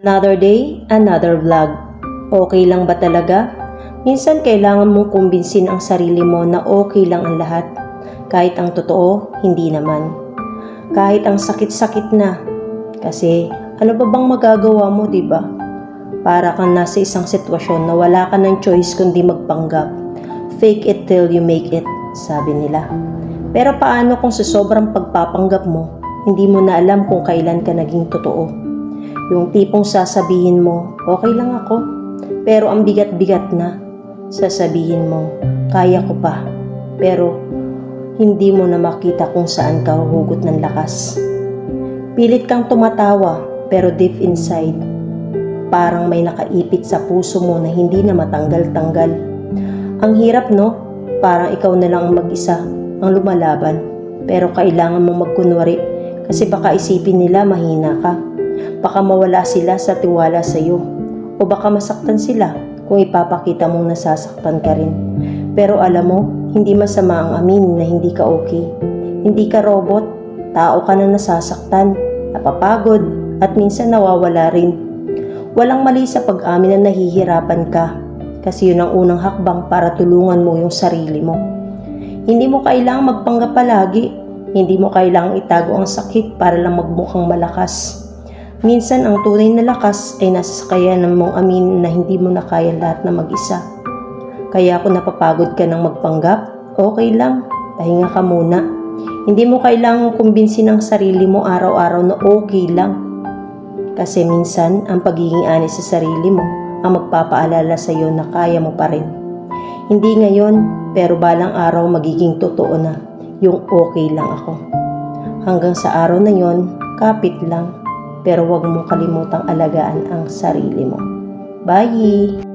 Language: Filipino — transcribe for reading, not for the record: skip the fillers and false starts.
Another day, another vlog. Okay lang ba talaga? Minsan kailangan mong kumbinsin ang sarili mo na okay lang ang lahat. Kahit ang totoo, hindi naman. Kahit ang sakit-sakit na. Kasi ano ba bang magagawa mo, diba? Para kang nasa isang sitwasyon na wala ka ng choice kundi magpanggap. Fake it till you make it, sabi nila. Pero paano kung sa sobrang pagpapanggap mo, hindi mo na alam kung kailan ka naging totoo? Yung tipong sasabihin mo, okay lang ako, pero ang bigat-bigat na. Sasabihin mo, kaya ko pa, pero hindi mo na makita kung saan ka huhugot ng lakas. Pilit kang tumatawa, pero deep inside, parang may nakaipit sa puso mo na hindi na matanggal-tanggal. Ang hirap, no? Parang ikaw na lang ang mag-isa ang lumalaban, pero kailangan mong magkunwari kasi baka isipin nila mahina ka. Baka mawala sila sa tiwala sa iyo o baka masaktan sila kung ipapakita mong nasasaktan ka rin. Pero alam mo, hindi masama ang aminin na hindi ka okay. Hindi ka robot, tao ka na nasasaktan, napapagod at minsan nawawala rin. Walang mali sa pag-amin na nahihirapan ka kasi yun ang unang hakbang para tulungan mo yung sarili mo. Hindi mo kailangang magpanggap palagi, hindi mo kailangang itago ang sakit para lang magmukhang malakas. Minsan ang tunay na lakas ay nasa kakayanan mong aminin na hindi mo na kaya lahat na mag-isa. Kaya kung napapagod ka ng magpanggap, okay lang, pahinga ka muna. Hindi mo kailangang kumbinsin ang sarili mo araw-araw na okay lang. Kasi minsan ang pagiging honest sa sarili mo ang magpapaalala sa iyo na kaya mo pa rin. Hindi ngayon, pero balang araw magiging totoo na yung okay lang ako. Hanggang sa araw na yon, kapit lang. Pero huwag mong kalimutang alagaan ang sarili mo. Bye!